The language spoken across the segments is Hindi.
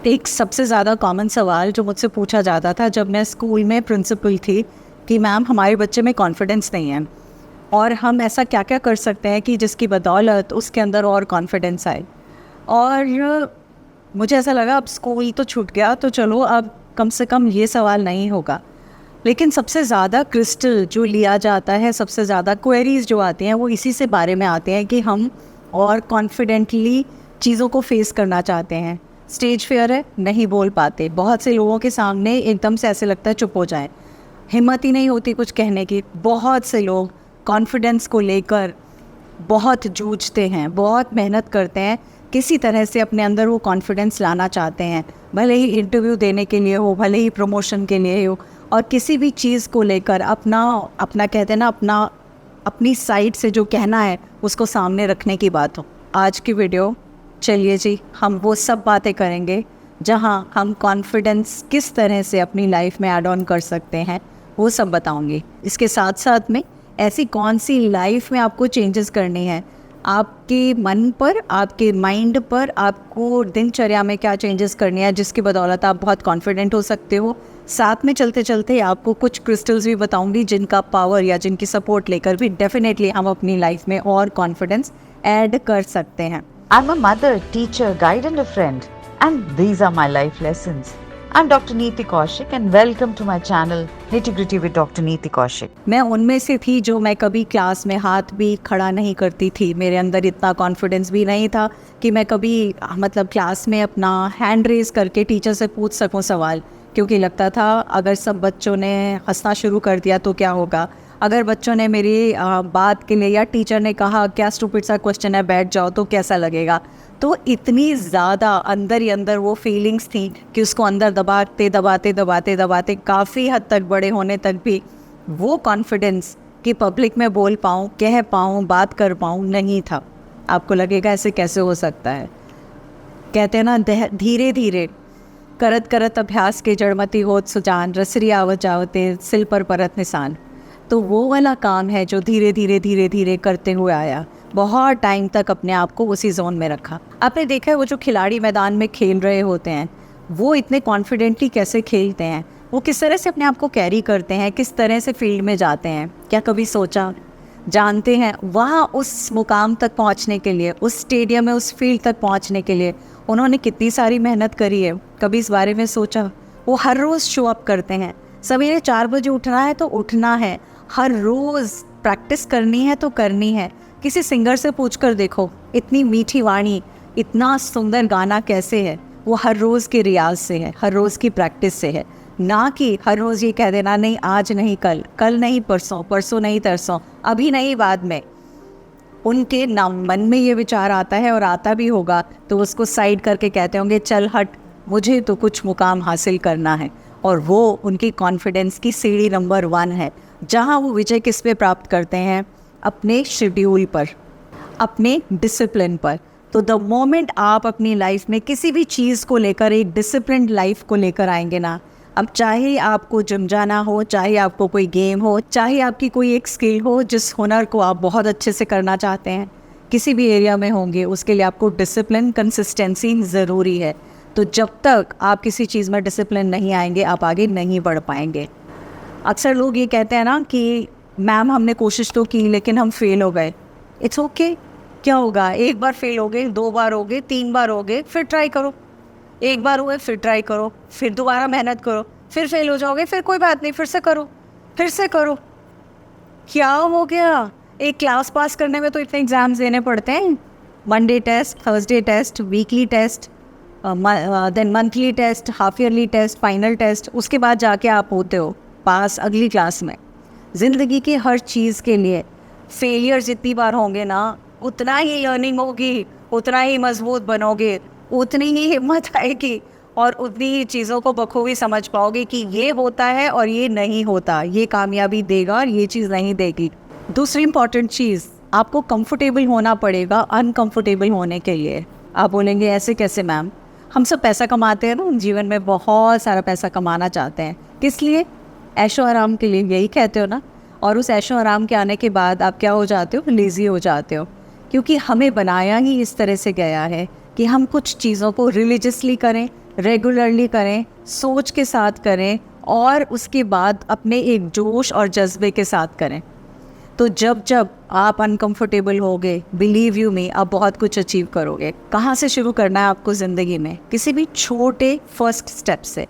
एक सबसे ज़्यादा कॉमन सवाल जो मुझसे पूछा जाता था जब मैं स्कूल में प्रिंसिपल थी कि मैम हमारे बच्चे में कॉन्फिडेंस नहीं है और हम ऐसा क्या क्या कर सकते हैं कि जिसकी बदौलत उसके अंदर और कॉन्फिडेंस आए। और मुझे ऐसा लगा अब स्कूल तो छूट गया तो चलो अब कम से कम ये सवाल नहीं होगा। लेकिन सबसे ज़्यादा क्रिस्टल जो लिया जाता है, सबसे ज़्यादा क्वेरीज जो आती हैं वो इसी से बारे में आते हैं कि हम और कॉन्फिडेंटली चीज़ों को फेस करना चाहते हैं। स्टेज फेयर है, नहीं बोल पाते, बहुत से लोगों के सामने एकदम से ऐसे लगता है चुप हो जाए, हिम्मत ही नहीं होती कुछ कहने की। बहुत से लोग कॉन्फिडेंस को लेकर बहुत जूझते हैं, बहुत मेहनत करते हैं, किसी तरह से अपने अंदर वो कॉन्फिडेंस लाना चाहते हैं, भले ही इंटरव्यू देने के लिए हो, भले ही प्रमोशन के लिए हो, और किसी भी चीज़ को लेकर अपना अपना कहते हैं ना, अपनी साइड से जो कहना है उसको सामने रखने की बात हो। आज की वीडियो, चलिए जी, हम वो सब बातें करेंगे जहां हम कॉन्फिडेंस किस तरह से अपनी लाइफ में ऐड ऑन कर सकते हैं, वो सब बताऊंगी। इसके साथ साथ में ऐसी कौन सी लाइफ में आपको चेंजेस करनी है, आपके मन पर, आपके माइंड पर, आपको दिनचर्या में क्या चेंजेस करनी है जिसकी बदौलत आप बहुत कॉन्फिडेंट हो सकते हो। साथ में चलते चलते आपको कुछ क्रिस्टल्स भी बताऊंगी जिनका पावर या जिनकी सपोर्ट लेकर भी डेफिनेटली हम अपनी लाइफ में और कॉन्फिडेंस ऐड कर सकते हैं। I'm a mother, teacher, guide and a friend, and these are my life lessons. I'm Dr. Neeti Kaushik and welcome to my channel Nitty Gritty with Dr. Neeti Kaushik. मैं उनमें से थी जो मैं कभी क्लास में हाथ भी खड़ा नहीं करती थी। मेरे अंदर इतना कॉन्फिडेंस भी नहीं था कि मैं कभी मतलब क्लास में अपना हैंड रेज करके टीचर से पूछ सकूं सवाल, क्योंकि लगता था अगर सब बच्चों ने हंसना शुरू कर दिया तो क्या होगा, अगर बच्चों ने मेरी बात के लिए या टीचर ने कहा क्या स्टूपिड सा क्वेश्चन है बैठ जाओ तो कैसा लगेगा। तो इतनी ज़्यादा अंदर ही अंदर वो फीलिंग्स थी कि उसको अंदर दबाते दबाते दबाते दबाते काफ़ी हद तक बड़े होने तक भी वो कॉन्फिडेंस कि पब्लिक में बोल पाऊँ, कह पाऊँ, बात कर पाऊँ, नहीं था। आपको लगेगा ऐसे कैसे हो सकता है। कहते हैं ना, धीरे धीरे करत करत अभ्यास के जड़मती होत सुजान, रसरी आवत जावते सिल पर परत निशान। तो वो वाला काम है जो धीरे धीरे धीरे धीरे करते हुए आया। बहुत टाइम तक अपने आप को उसी जोन में रखा। आपने देखा है वो जो खिलाड़ी मैदान में खेल रहे होते हैं वो इतने कॉन्फिडेंटली कैसे खेलते हैं, वो किस तरह से अपने आप को कैरी करते हैं, किस तरह से फील्ड में जाते हैं। क्या कभी सोचा, जानते हैं वहाँ उस मुकाम तक पहुँचने के लिए, उस स्टेडियम में, उस फील्ड तक पहुँचने के लिए उन्होंने कितनी सारी मेहनत करी है। कभी इस बारे में सोचा? वो हर रोज़ शो अप करते हैं। सवेरे 4 बजे उठना है तो उठना है, हर रोज़ प्रैक्टिस करनी है तो करनी है। किसी सिंगर से पूछ कर देखो, इतनी मीठी वाणी, इतना सुंदर गाना कैसे है, वो हर रोज़ के रियाज से है, हर रोज़ की प्रैक्टिस से है। ना कि हर रोज़ ये कह देना नहीं आज नहीं कल, कल नहीं परसों, परसों नहीं तरसों, अभी नहीं बाद में। उनके ना मन में ये विचार आता है और आता भी होगा तो उसको साइड करके कहते होंगे चल हट, मुझे तो कुछ मुकाम हासिल करना है। और वो उनकी कॉन्फिडेंस की सीढ़ी नंबर 1 है, जहाँ वो विजय किस पे प्राप्त करते हैं, अपने शेड्यूल पर, अपने डिसिप्लिन पर। तो द मोमेंट आप अपनी लाइफ में किसी भी चीज़ को लेकर एक डिसिप्लिन लाइफ को लेकर आएंगे ना, अब चाहे आपको जिम जाना हो, चाहे आपको कोई गेम हो, चाहे आपकी कोई एक स्किल हो, जिस हुनर को आप बहुत अच्छे से करना चाहते हैं, किसी भी एरिया में होंगे, उसके लिए आपको डिसिप्लिन, कंसिस्टेंसी ज़रूरी है। तो जब तक आप किसी चीज़ में डिसिप्लिन नहीं आएंगे आप आगे नहीं बढ़ पाएंगे। अक्सर लोग ये कहते हैं ना कि मैम हमने कोशिश तो की लेकिन हम फेल हो गए। इट्स ओके, क्या होगा, एक बार फेल हो गए, 2 बार हो गए, 3 बार हो गए, फिर ट्राई करो। एक बार हुए फिर ट्राई करो, फिर दोबारा मेहनत करो, फिर फेल हो जाओगे, फिर कोई बात नहीं, फिर से करो, फिर से करो। क्या हो गया, एक क्लास पास करने में तो इतने एग्ज़ाम्स देने पड़ते हैं। Monday test, Thursday test, weekly test, then monthly test, half yearly test, final test, उसके बाद जाके आप होते हो पास अगली क्लास में। ज़िंदगी की हर चीज़ के लिए फेलियर जितनी बार होंगे ना, उतना ही लर्निंग होगी, उतना ही मजबूत बनोगे, उतनी ही हिम्मत आएगी और उतनी ही चीज़ों को बखूबी समझ पाओगे कि ये होता है और ये नहीं होता, ये कामयाबी देगा और ये चीज़ नहीं देगी। दूसरी इम्पॉर्टेंट चीज़, आपको कंफर्टेबल होना पड़ेगा अनकंफर्टेबल होने के लिए। आप बोलेंगे ऐसे कैसे मैम, हम सब पैसा कमाते हैं ना, जीवन में बहुत सारा पैसा कमाना चाहते हैं, किस लिए? ऐशो आराम के लिए, यही कहते हो ना। और उस ऐशो आराम के आने के बाद आप क्या हो जाते हो, लेज़ी हो जाते हो, क्योंकि हमें बनाया ही इस तरह से गया है कि हम कुछ चीज़ों को रिलीजियसली करें, रेगुलरली करें, सोच के साथ करें और उसके बाद अपने एक जोश और जज्बे के साथ करें। तो जब जब आप अनकंफर्टेबल होगे, बिलीव यू मी, आप बहुत कुछ अचीव करोगे। कहाँ से शुरू करना है आपको ज़िंदगी में? किसी भी छोटे फर्स्ट स्टेप से।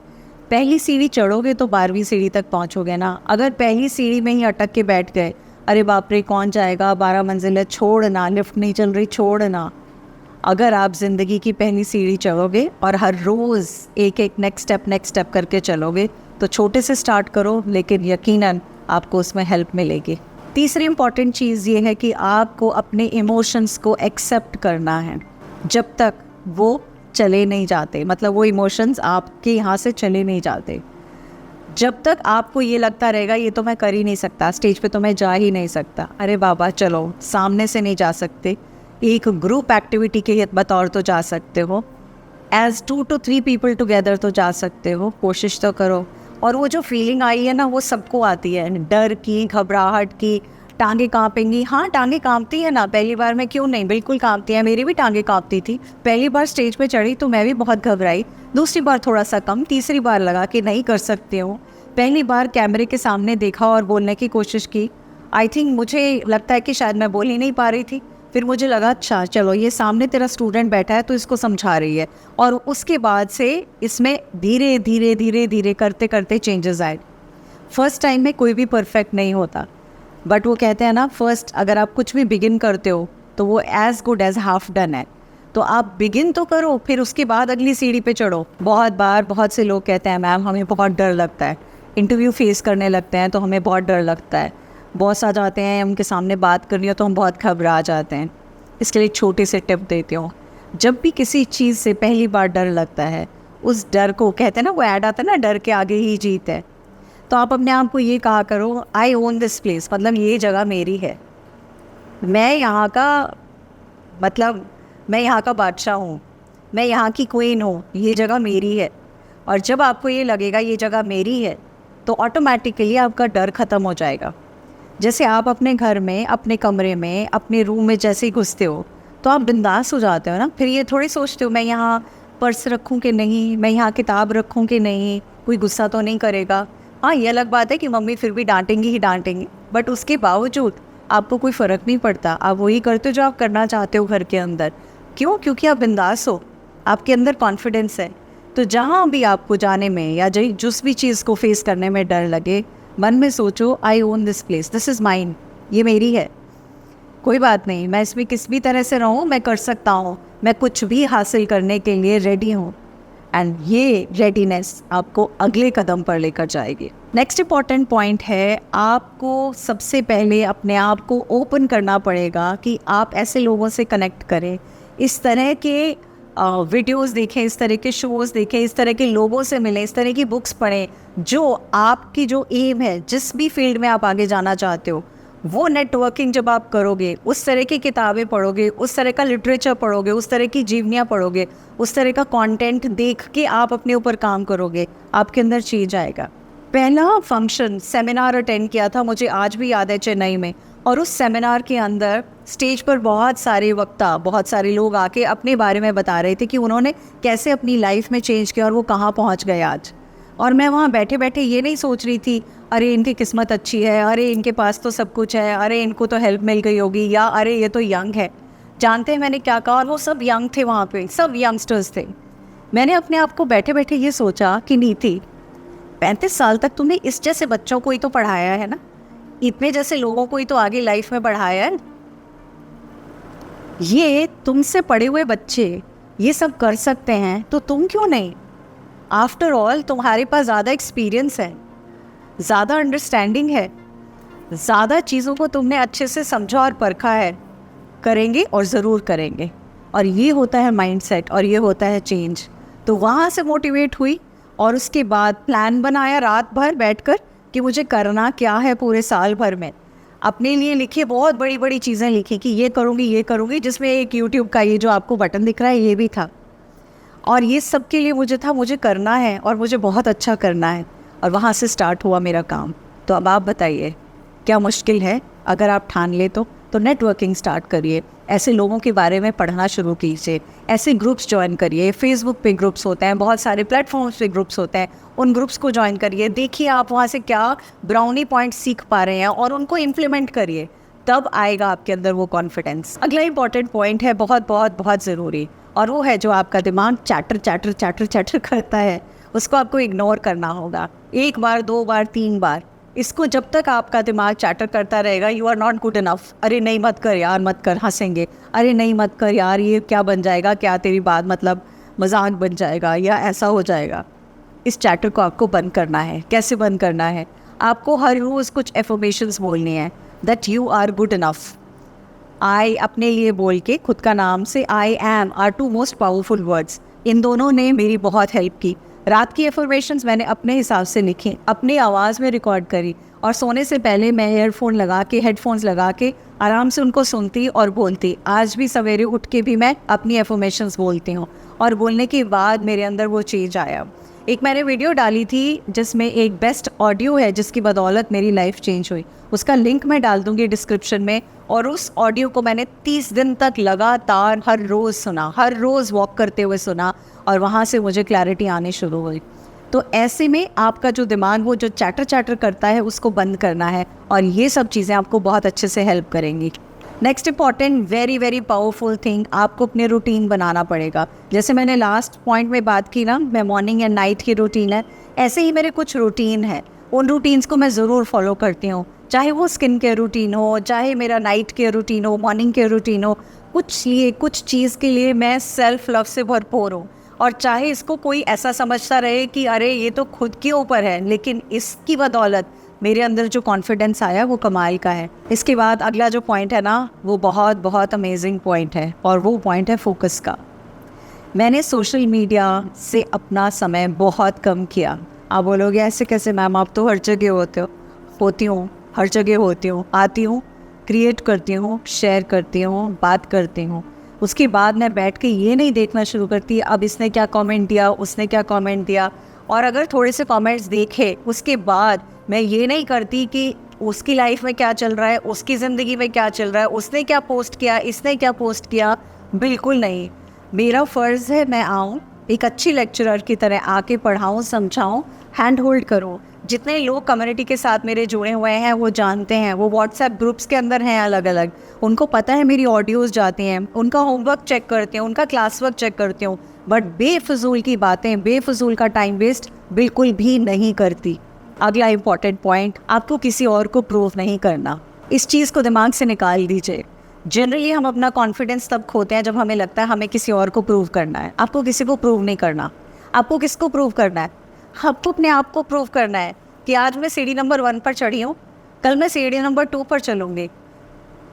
पहली सीढ़ी चढ़ोगे तो 12वीं सीढ़ी तक पहुँचोगे ना। अगर पहली सीढ़ी में ही अटक के बैठ गए, अरे बाप रे कौन जाएगा, 12 मंजिल छोड़ना, लिफ्ट नहीं चल रही छोड़ना। अगर आप ज़िंदगी की पहली सीढ़ी चढ़ोगे और हर रोज़ एक एक नेक्स्ट स्टेप करके चलोगे, तो छोटे से स्टार्ट करो, लेकिन यकीनन आपको उसमें हेल्प मिलेगी। तीसरी इम्पॉर्टेंट चीज़ ये है कि आपको अपने इमोशंस को एक्सेप्ट करना है जब तक वो चले नहीं जाते, मतलब वो इमोशंस आपके यहाँ से चले नहीं जाते। जब तक आपको ये लगता रहेगा ये तो मैं कर ही नहीं सकता, स्टेज पे तो मैं जा ही नहीं सकता, अरे बाबा चलो, सामने से नहीं जा सकते, एक ग्रुप एक्टिविटी के बतौर तो जा सकते हो, एज 2 to 3 पीपल टुगेदर तो जा सकते हो, कोशिश तो करो। और वो जो फीलिंग आई है ना, वो सबको आती है, डर की, घबराहट की, टांगे कांपेंगी। हाँ, टांगे कांपती है ना, पहली बार में क्यों नहीं, बिल्कुल कांपती है, मेरी भी टांगे कांपती थी। पहली बार स्टेज पे चढ़ी तो मैं भी बहुत घबराई, दूसरी बार थोड़ा सा कम, तीसरी बार लगा कि नहीं कर सकती हूँ। पहली बार कैमरे के सामने देखा और बोलने की कोशिश की, आई थिंक मुझे लगता है कि शायद मैं बोल ही नहीं पा रही थी। फिर मुझे लगा अच्छा चलो ये सामने तेरा स्टूडेंट बैठा है तो इसको समझा रही है, और उसके बाद से इसमें धीरे धीरे धीरे धीरे करते करते चेंजेस आए। फर्स्ट टाइम में कोई भी परफेक्ट नहीं होता, बट वो कहते हैं ना, फर्स्ट अगर आप कुछ भी बिगिन करते हो तो वो as good as half done है। तो आप बिगिन तो करो, फिर उसके बाद अगली सीढ़ी पे चढ़ो। बहुत बार बहुत से लोग कहते हैं मैम हमें बहुत डर लगता है, इंटरव्यू फेस करने लगते हैं तो हमें बहुत डर लगता है, बॉस आ जाते हैं उनके सामने बात करनी हो तो हम बहुत घबरा जाते हैं। इसके लिए छोटे से टिप देती हूँ, जब भी किसी चीज़ से पहली बार डर लगता है, उस डर को, कहते हैं ना वो ऐड आता है ना, डर के आगे ही जीत है, तो आप अपने आप को ये कहा करो आई ओन दिस प्लेस, मतलब ये जगह मेरी है, मैं यहाँ का, मतलब मैं यहाँ का बादशाह हूँ, मैं यहाँ की क्वीन हूँ, ये जगह मेरी है। और जब आपको ये लगेगा ये जगह मेरी है, तो ऑटोमेटिकली आपका डर ख़त्म हो जाएगा। जैसे आप अपने घर में, अपने कमरे में, अपने रूम में जैसे ही घुसते हो तो आप बिंदास हो जाते हो ना, फिर ये थोड़ी सोचते हो मैं यहाँ पर्स रखूँ कि नहीं, मैं यहाँ किताब रखूँ कि नहीं, कोई गुस्सा तो नहीं करेगा। हाँ, ये अलग बात है कि मम्मी फिर भी डांटेंगी ही डांटेंगी, बट उसके बावजूद आपको कोई फ़र्क नहीं पड़ता, आप वही करते हो जो आप करना चाहते हो घर के अंदर। क्यों? क्योंकि आप बिंदास हो, आपके अंदर कॉन्फिडेंस है। तो जहाँ भी आपको जाने में या जिस भी चीज़ को फेस करने में डर लगे, मन में सोचो I own this place, this is mine, ये मेरी है, कोई बात नहीं, मैं इसमें किस भी तरह से रहूँ, मैं कर सकता हूँ, मैं कुछ भी हासिल करने के लिए रेडी हूँ। एंड ये रेडीनेस आपको अगले कदम पर लेकर जाएगी। नेक्स्ट इम्पॉर्टेंट पॉइंट है, आपको सबसे पहले अपने आप को ओपन करना पड़ेगा कि आप ऐसे लोगों से कनेक्ट करें, इस तरह के वीडियोस देखें, इस तरह के शोज़ देखें, इस तरह के लोगों से मिलें, इस तरह की बुक्स पढ़ें, जो आपकी जो एम है, जिस भी फील्ड में आप आगे जाना चाहते हो, वो नेटवर्किंग जब आप करोगे, उस तरह की किताबें पढ़ोगे, उस तरह का लिटरेचर पढ़ोगे, उस तरह की जीवनियाँ पढ़ोगे, उस तरह का कंटेंट देख के आप अपने ऊपर काम करोगे, आपके अंदर चेंज आएगा। पहला फंक्शन सेमिनार अटेंड किया था, मुझे आज भी याद है, चेन्नई में, और उस सेमिनार के अंदर स्टेज पर बहुत सारे वक्ता, बहुत सारे लोग आके अपने बारे में बता रहे थे कि उन्होंने कैसे अपनी लाइफ में चेंज किया और वो कहाँ पहुँच गए आज। और मैं वहाँ बैठे बैठे ये नहीं सोच रही थी अरे इनकी किस्मत अच्छी है, अरे इनके पास तो सब कुछ है, अरे इनको तो हेल्प मिल गई होगी, या अरे ये तो यंग है। जानते हैं मैंने क्या कहा? और वो सब यंग थे, वहाँ पे सब यंगस्टर्स थे। मैंने अपने आप को बैठे बैठे ये सोचा कि नीति, 35 साल तक तुमने इस जैसे बच्चों को ही तो पढ़ाया है ना, इतने जैसे लोगों को ही तो आगे लाइफ में बढ़ाया है। ये तुमसे पढ़े हुए बच्चे ये सब कर सकते हैं तो तुम क्यों नहीं? आफ्टर ऑल तुम्हारे पास ज़्यादा एक्सपीरियंस है, ज़्यादा अंडरस्टैंडिंग है, ज़्यादा चीज़ों को तुमने अच्छे से समझा और परखा है। करेंगे और ज़रूर करेंगे, और ये होता है माइंडसेट, और ये होता है चेंज। तो वहाँ से मोटिवेट हुई और उसके बाद प्लान बनाया रात भर बैठकर कि मुझे करना क्या है पूरे साल भर में। अपने लिए लिखी, बहुत बड़ी बड़ी चीज़ें लिखी कि ये करूँगी, जिसमें एक यूट्यूब का ये जो आपको बटन दिख रहा है ये भी था। और ये सब के लिए मुझे था, मुझे करना है और मुझे बहुत अच्छा करना है, और वहाँ से स्टार्ट हुआ मेरा काम। तो अब आप बताइए क्या मुश्किल है? अगर आप ठान ले तो तो नेटवर्किंग स्टार्ट करिए, ऐसे लोगों के बारे में पढ़ना शुरू कीजिए, ऐसे ग्रुप्स ज्वाइन करिए। फेसबुक पे ग्रुप्स होते हैं, बहुत सारे प्लेटफॉर्म्स पे ग्रुप्स होते हैं, उन ग्रुप्स को ज्वाइन करिए। देखिए आप वहाँ से क्या ब्राउनी पॉइंट सीख पा रहे हैं और उनको इम्प्लीमेंट करिए, तब आएगा आपके अंदर वो कॉन्फिडेंस। अगला इंपॉर्टेंट पॉइंट है, बहुत बहुत बहुत ज़रूरी, और वो है जो आपका दिमाग चैटर चैटर चैटर चैटर करता है, उसको आपको इग्नोर करना होगा। 1 बार 2 बार 3 बार, इसको जब तक आपका दिमाग चैटर करता रहेगा, you are not good enough. अरे नहीं मत कर यार, मत कर, हंसेंगे। अरे नहीं मत कर यार, ये क्या बन जाएगा, क्या तेरी बात मतलब मजाक बन जाएगा या ऐसा हो जाएगा। इस चैटर को आपको बंद करना है। कैसे बंद करना है? आपको हर रोज़ कुछ एफर्मेशंस बोलनी है, that you are good enough. I अपने लिए बोल के खुद का नाम से I am are 2 most powerful words. इन दोनों ने मेरी बहुत हेल्प की। रात की एफर्मेशंस मैंने अपने हिसाब से लिखी, अपनी आवाज़ में रिकॉर्ड करी, और सोने से पहले मैं ईयरफोन लगा के, हेडफोन्स लगा के आराम से उनको सुनती और बोलती। आज भी सवेरे उठ के भी मैं अपनी एफर्मेशंस बोलती हूँ, और बोलने के बाद मेरे अंदर वो चेंज आया। एक मैंने वीडियो डाली थी जिसमें एक बेस्ट ऑडियो है जिसकी बदौलत मेरी लाइफ चेंज हुई, उसका लिंक मैं डाल दूँगी डिस्क्रिप्शन में। और उस ऑडियो को मैंने 30 दिन तक लगातार हर रोज़ सुना, हर रोज़ वॉक करते हुए सुना, और वहाँ से मुझे क्लैरिटी आनी शुरू हुई। तो ऐसे में आपका जो दिमाग वो जो चैटर चैटर करता है उसको बंद करना है, और ये सब चीज़ें आपको बहुत अच्छे से हेल्प करेंगी। Next important very very powerful thing, आपको अपने रूटीन बनाना पड़ेगा। जैसे मैंने लास्ट पॉइंट में बात की ना, मैं मॉर्निंग एंड नाइट की रूटीन है, ऐसे ही मेरे कुछ रूटीन है। उन रूटीन्स को मैं ज़रूर फॉलो करती हूँ, चाहे वो स्किन केयर रूटीन हो, चाहे मेरा नाइट केयर रूटीन हो, मॉर्निंग केयर रूटीन हो। कुछ चीज़ के लिए मैं सेल्फ लव से भरपूर हूँ, और चाहे इसको कोई ऐसा समझता रहे कि अरे ये तो खुद के ऊपर है, लेकिन इसकी बदौलत मेरे अंदर जो कॉन्फिडेंस आया वो कमाल का है। इसके बाद अगला जो पॉइंट है ना, वो बहुत बहुत अमेजिंग पॉइंट है, और वो पॉइंट है फोकस का। मैंने सोशल मीडिया से अपना समय बहुत कम किया। आप बोलोगे ऐसे कैसे मैम, आप तो हर जगह होती हूँ, हर जगह होती हूँ, आती हूँ, क्रिएट करती हूँ, शेयर करती हूँ, बात करती हूँ। उसके बाद मैं बैठ के ये नहीं देखना शुरू करती अब इसने क्या कमेंट दिया, उसने क्या कमेंट दिया, और अगर थोड़े से कमेंट्स देखे उसके बाद मैं ये नहीं करती कि उसकी लाइफ में क्या चल रहा है, उसकी ज़िंदगी में क्या चल रहा है, उसने क्या पोस्ट किया, इसने क्या पोस्ट किया। बिल्कुल नहीं। मेरा फ़र्ज़ है मैं आऊँ, एक अच्छी लेक्चरर की तरह आके पढ़ाऊँ, समझाऊँ, हैंड होल्ड करूँ। जितने लोग कम्युनिटी के साथ मेरे जुड़े हुए हैं वो जानते हैं, वो व्हाट्सएप ग्रुप्स के अंदर हैं अलग अलग, उनको पता है मेरी ऑडियोज़ जाती हैं, उनका होमवर्क चेक करती हूँ, उनका क्लास वर्क चेक करती हूँ, बट बेफजूल की बातें, बेफजूल का टाइम वेस्ट बिल्कुल भी नहीं करती। अगला इम्पॉर्टेंट पॉइंट, आपको किसी और को प्रूव नहीं करना। इस चीज़ को दिमाग से निकाल दीजिए। जनरली हम अपना कॉन्फिडेंस तब खोते हैं जब हमें लगता है हमें किसी और को प्रूव करना है। आपको किसी को प्रूव नहीं करना। आपको किसको प्रूव करना है? आपको अपने आप को प्रूव करना है कि आज मैं सीढ़ी नंबर 1 पर चढ़ी हूँ, कल मैं सीढ़ी नंबर 2 पर चलूँगी,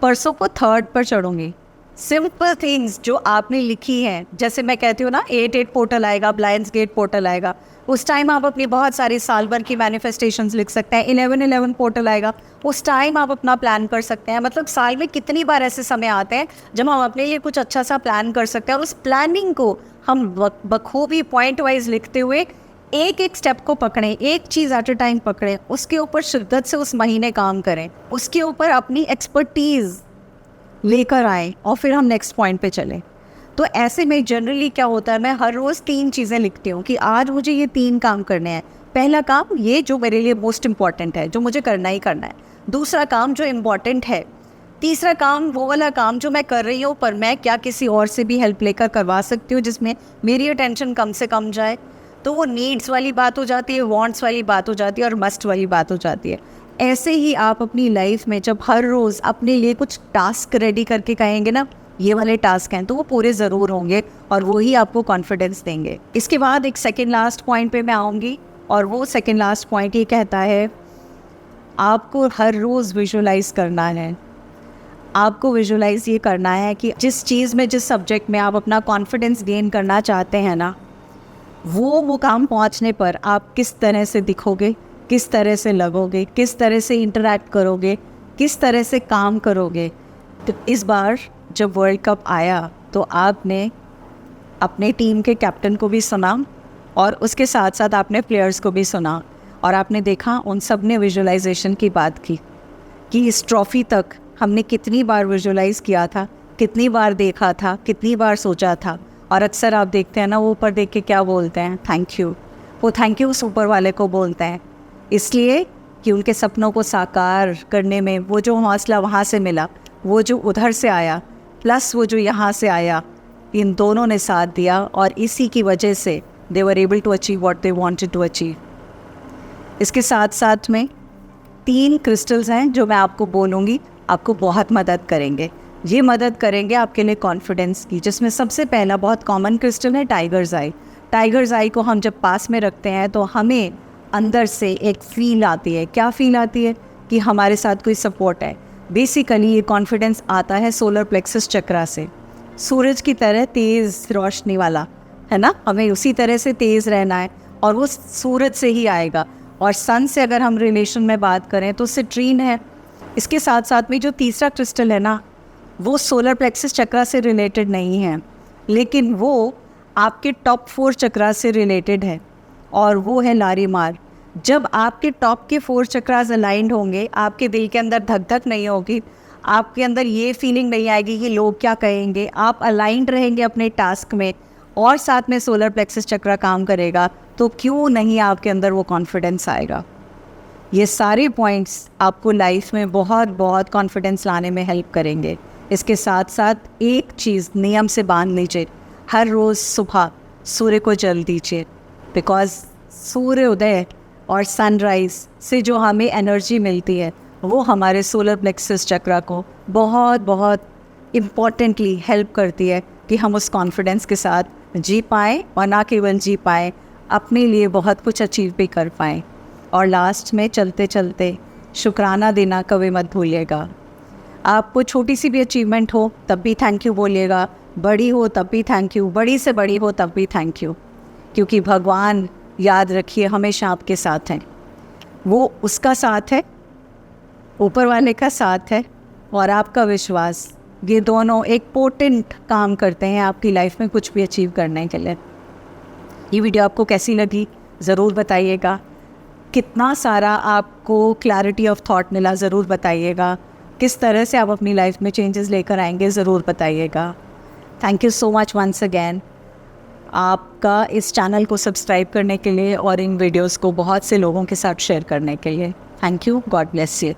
परसों को 3rd पर चढ़ूँगी। सिंपल थिंग्स जो आपने लिखी हैं, जैसे मैं कहती हूँ ना 8-8 पोर्टल आएगा, ब्लाइंड्स गेट पोर्टल आएगा, उस टाइम आप अपनी बहुत सारी साल भर की मैनिफेस्टेशंस लिख सकते हैं। 11-11 पोर्टल आएगा, उस टाइम आप अपना प्लान कर सकते हैं। मतलब साल में कितनी बार ऐसे समय आते हैं जब हम अपने लिए कुछ अच्छा सा प्लान कर सकते हैं, और उस प्लानिंग को हम बखूबी पॉइंट वाइज लिखते हुए एक एक स्टेप को पकड़ें, एक चीज़ एट अ टाइम पकड़ें, उसके ऊपर शिद्दत से उस महीने काम करें, उसके ऊपर अपनी एक्सपर्टीज़ लेकर आएँ, और फिर हम नेक्स्ट पॉइंट पे चलें। तो ऐसे में जनरली क्या होता है, मैं हर रोज़ 3 चीज़ें लिखती हूँ कि आज मुझे ये 3 काम करने हैं। पहला काम ये जो मेरे लिए मोस्ट इम्पॉर्टेंट है, जो मुझे करना ही करना है। दूसरा काम जो इम्पॉर्टेंट है। तीसरा काम वो वाला काम जो मैं कर रही हूँ पर मैं क्या किसी और से भी हेल्प लेकर करवा सकती हूँ जिसमें मेरी अटेंशन कम से कम जाए। तो वो नीड्स वाली बात हो जाती है, वांट्स वाली बात हो जाती है, और मस्ट वाली बात हो जाती है। ऐसे ही आप अपनी लाइफ में जब हर रोज़ अपने लिए कुछ टास्क रेडी करके कहेंगे ना, ये वाले टास्क हैं, तो वो पूरे ज़रूर होंगे, और वो ही आपको कॉन्फिडेंस देंगे। इसके बाद एक सेकेंड लास्ट पॉइंट पे मैं आऊँगी, और वो सेकेंड लास्ट पॉइंट ये कहता है, आपको हर रोज़ विजुलाइज़ करना है। आपको विजुलाइज़ ये करना है कि जिस चीज़ में, जिस सब्जेक्ट में आप अपना कॉन्फिडेंस गेन करना चाहते हैं ना, वो मुकाम पहुंचने पर आप किस तरह से दिखोगे, किस तरह से लगोगे, किस तरह से इंटरैक्ट करोगे, किस तरह से काम करोगे। तो इस बार जब वर्ल्ड कप आया तो आपने अपने टीम के कैप्टन को भी सुना, और उसके साथ साथ आपने प्लेयर्स को भी सुना, और आपने देखा उन सब ने विजुलाइजेशन की बात की कि इस ट्रॉफ़ी तक हमने कितनी बार विजुलाइज़ किया था, कितनी बार देखा था, कितनी बार सोचा था। और अक्सर आप देखते हैं ना, वो ऊपर देख के क्या बोलते हैं, थैंक यू। वो थैंक यू उस ऊपर वाले को बोलते हैं, इसलिए कि उनके सपनों को साकार करने में वो जो हौसला वहाँ से मिला, वो जो उधर से आया, प्लस वो जो यहाँ से आया, इन दोनों ने साथ दिया और इसी की वजह से they were able to achieve what they wanted to achieve. इसके साथ साथ में 3 क्रिस्टल्स हैं जो मैं आपको बोलूँगी, आपको बहुत मदद करेंगे। ये मदद करेंगे आपके लिए कॉन्फिडेंस की, जिसमें सबसे पहला बहुत कॉमन क्रिस्टल है टाइगर्स आई। टाइगर्स आई को हम जब पास में रखते हैं तो हमें अंदर से एक फ़ील आती है। क्या फ़ील आती है? कि हमारे साथ कोई सपोर्ट है। बेसिकली ये कॉन्फिडेंस आता है सोलर प्लेक्सस चक्रा से, सूरज की तरह तेज़ रोशनी वाला, है ना। हमें उसी तरह से तेज़ रहना है और वो सूरज से ही आएगा। और सन से अगर हम रिलेशन में बात करें तो सिट्रीन है। इसके साथ साथ में जो तीसरा क्रिस्टल है ना, वो सोलर प्लेक्सस चक्रा से रिलेटेड नहीं है, लेकिन वो आपके टॉप 4 चक्रा से रिलेटेड है, और वो है लारीमार। जब आपके टॉप के 4 चक्रास अलाइंड होंगे, आपके दिल के अंदर धक धक नहीं होगी, आपके अंदर ये फीलिंग नहीं आएगी कि लोग क्या कहेंगे, आप अलाइंड रहेंगे अपने टास्क में और साथ में सोलर प्लेक्सस चक्रा काम करेगा, तो क्यों नहीं आपके अंदर वो कॉन्फिडेंस आएगा। ये सारे पॉइंट्स आपको लाइफ में बहुत बहुत कॉन्फिडेंस लाने में हेल्प करेंगे। इसके साथ साथ एक चीज़ नियम से बांध लीजिए, हर रोज़ सुबह सूर्य को जल दीजिए, बिकॉज़ सूर्योदय और सनराइज़ से जो हमें एनर्जी मिलती है वो हमारे सोलर प्लेक्सस चक्रा को बहुत बहुत इम्पॉर्टेंटली हेल्प करती है कि हम उस कॉन्फिडेंस के साथ जी पाएँ, और ना केवल जी पाएँ, अपने लिए बहुत कुछ अचीव भी कर पाएँ। और लास्ट में चलते चलते शुक्राना देना कभी मत भूलिएगा। आपको छोटी सी भी अचीवमेंट हो तब भी थैंक यू बोलिएगा, बड़ी हो तब भी थैंक यू, बड़ी से बड़ी हो तब भी थैंक यू, क्योंकि भगवान, याद रखिए, हमेशा आपके साथ हैं। वो उसका साथ है, ऊपर वाले का साथ है, और आपका विश्वास, ये दोनों एक पोटेंट काम करते हैं आपकी लाइफ में कुछ भी अचीव करने के लिए। ये वीडियो आपको कैसी लगी ज़रूर बताइएगा। कितना सारा आपको क्लैरिटी ऑफ थॉट मिला ज़रूर बताइएगा। किस तरह से आप अपनी लाइफ में चेंजेस लेकर आएंगे ज़रूर बताइएगा। Thank you so much once again आपका इस चैनल को सब्सक्राइब करने के लिए और इन वीडियोस को बहुत से लोगों के साथ शेयर करने के लिए। Thank you, God bless you.